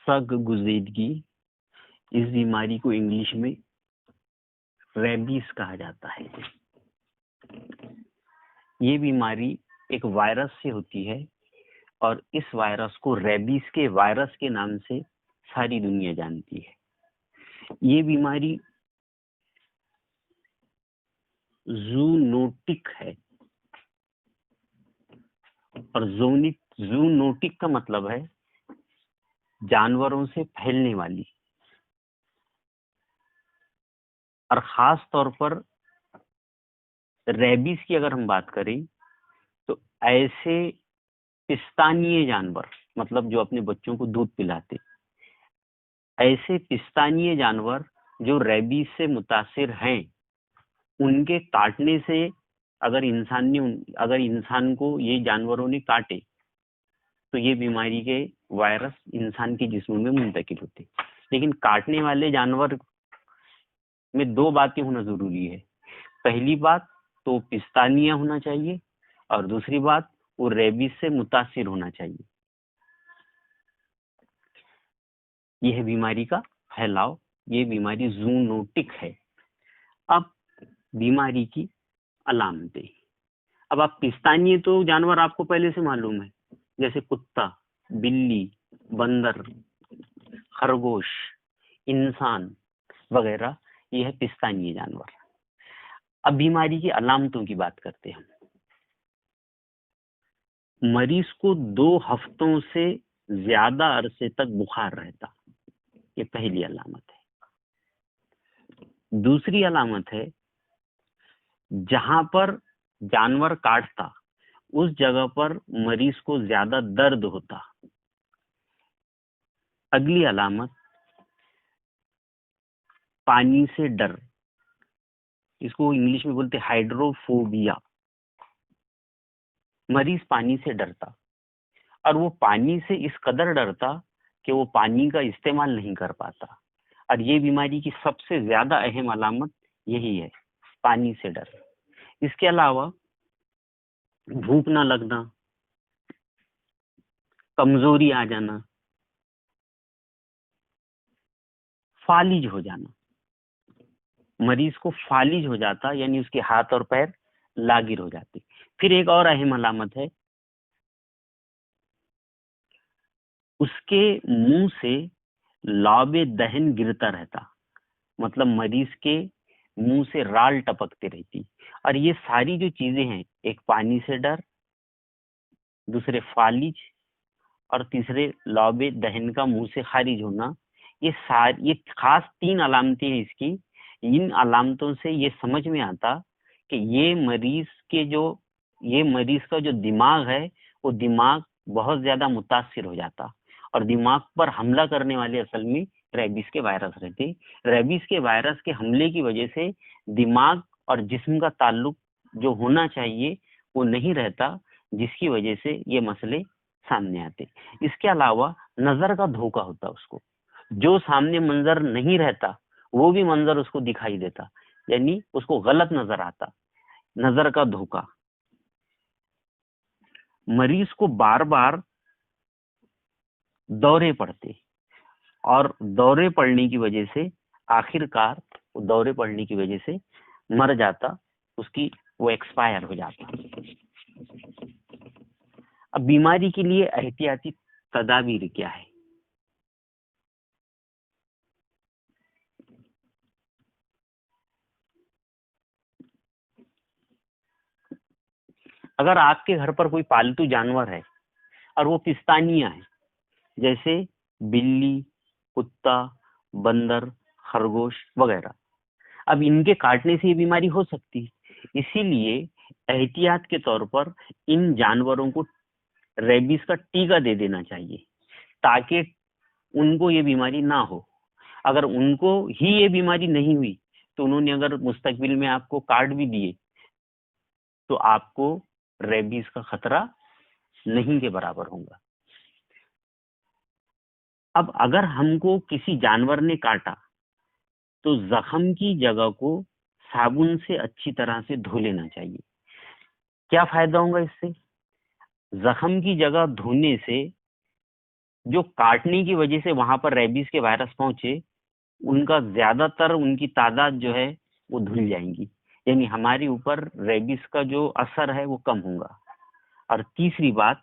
सगगुजेदगी, इस बीमारी को इंग्लिश में रेबीज कहा जाता है। ये बीमारी एक वायरस से होती है और इस वायरस को रेबीज के वायरस के नाम से सारी दुनिया जानती है। ये बीमारी जूनोटिक है और जूनोटिक का मतलब है जानवरों से फैलने वाली, और खास तौर पर रेबीज की अगर हम बात करें तो ऐसे पिस्तानीय जानवर, मतलब जो अपने बच्चों को दूध पिलाते, ऐसे पिस्तानीय जानवर जो रेबीज से मुतासिर हैं, उनके काटने से अगर इंसान को ये जानवरों ने काटे तो ये बीमारी के वायरस इंसान के जिस्म में मुंतकिल होते। लेकिन काटने वाले जानवर में दो बातें होना जरूरी है। पहली बात तो पिस्तानिया होना चाहिए और दूसरी बात वो रेबीज से मुतासिर होना चाहिए। यह बीमारी का फैलाव, ये बीमारी जूनोटिक है। अब बीमारी की अलामतें। अब आप पिस्तानिये तो जानवर आपको पहले से मालूम है, जैसे कुत्ता, बिल्ली, बंदर, खरगोश, इंसान वगैरह, यह है पिस्तानीय जानवर। अब बीमारी की अलामतों की बात करते हैं। मरीज को 2 हफ्तों से ज्यादा अरसे तक बुखार रहता, ये पहली अलामत है। दूसरी अलामत है जहां पर जानवर काटता उस जगह पर मरीज को ज्यादा दर्द होता। अगली अलामत पानी से डर, इसको इंग्लिश में बोलते हाइड्रोफोबिया। मरीज पानी से डरता और वो पानी से इस कदर डरता कि वो पानी का इस्तेमाल नहीं कर पाता। और ये बीमारी की सबसे ज्यादा अहम अलामत यही है, पानी से डर। इसके अलावा भूख ना लगना, कमजोरी आ जाना, फालिज हो जाना। मरीज को फालिज हो जाता यानी उसके हाथ और पैर लागिर हो जाते। फिर एक और अहम अलामत है, उसके मुंह से लाबे दहन गिरता रहता, मतलब मरीज के मुंह से राल टपकते रहती। और ये सारी जो चीजें हैं, एक पानी से डर, दूसरे फालिज और तीसरे लाबे दहन का मुंह से खारिज होना, ये खास 3 अलामतें हैं इसकी। इन अलामतों से ये समझ में आता कि ये मरीज का जो दिमाग है, वो दिमाग बहुत ज्यादा मुतासिर हो जाता और दिमाग पर हमला करने वाले असल में रेबीज के वायरस रहते। रेबीज के वायरस के हमले की वजह से दिमाग और जिस्म का ताल्लुक जो होना चाहिए वो नहीं रहता, जिसकी वजह से ये मसले सामने आते। इसके अलावा नजर का धोखा होता, उसको जो सामने मंजर नहीं रहता वो भी मंजर उसको दिखाई देता, यानी उसको गलत नजर आता, नजर का धोखा। मरीज को बार बार दौरे पड़ते और दौरे पड़ने की वजह से आखिरकार दौरे पड़ने की वजह से मर जाता, वो एक्सपायर हो जाता। अब बीमारी के लिए एहतियाती तदाबीर क्या है? अगर आपके घर पर कोई पालतू जानवर है और वो पिस्तानिया है, जैसे बिल्ली, कुत्ता, बंदर, खरगोश वगैरह, अब इनके काटने से ये बीमारी हो सकती है। इसीलिए एहतियात के तौर पर इन जानवरों को रेबीज का टीका दे देना चाहिए ताकि उनको ये बीमारी ना हो। अगर उनको ही ये बीमारी नहीं हुई तो उन्होंने अगर मुस्तकबिल में आपको काट भी दिए तो आपको रेबीज का खतरा नहीं के बराबर होगा। अब अगर हमको किसी जानवर ने काटा तो जख्म की जगह को साबुन से अच्छी तरह से धो लेना चाहिए। क्या फायदा होगा इससे? जख्म की जगह धोने से जो काटने की वजह से वहां पर रेबीज के वायरस पहुंचे, उनका ज्यादातर उनकी तादाद जो है वो धुल जाएंगी, यानी हमारे ऊपर रेबीज का जो असर है वो कम होगा। और तीसरी बात,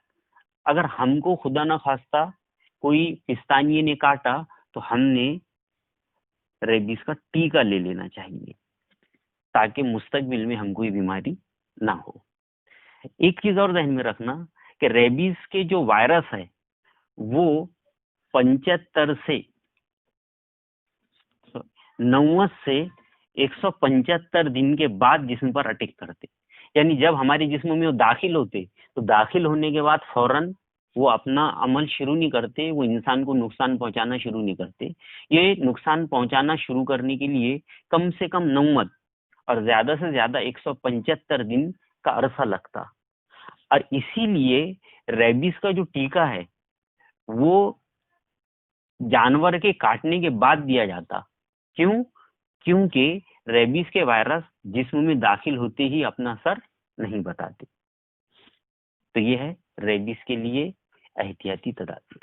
अगर हमको खुदा ना खास्ता कोई पिस्तानिये ने काटा तो हमने रेबीज का टीका ले लेना चाहिए, ताकि मुस्तकबिल में हमको ये बीमारी ना हो। एक चीज और ध्यान में रखना कि रेबीज के जो वायरस है वो 75 से 90 से 175 दिन के बाद जिस्म पर अटैक करते, यानी जब हमारे जिस्म में वो दाखिल होते तो दाखिल होने के बाद फौरन वो अपना अमल शुरू नहीं करते, वो इंसान को नुकसान पहुंचाना शुरू नहीं करते। ये नुकसान पहुंचाना शुरू करने के लिए कम से कम 90 और ज्यादा से ज्यादा 175 दिन का अरसा लगता। और इसीलिए रेबीज का जो टीका है वो जानवर के काटने के बाद दिया जाता। क्यों? क्योंकि रेबीज के वायरस जिस्म में दाखिल होते ही अपना असर नहीं बताते। तो ये है रेबीज के लिए एहतियाती तदाबीर।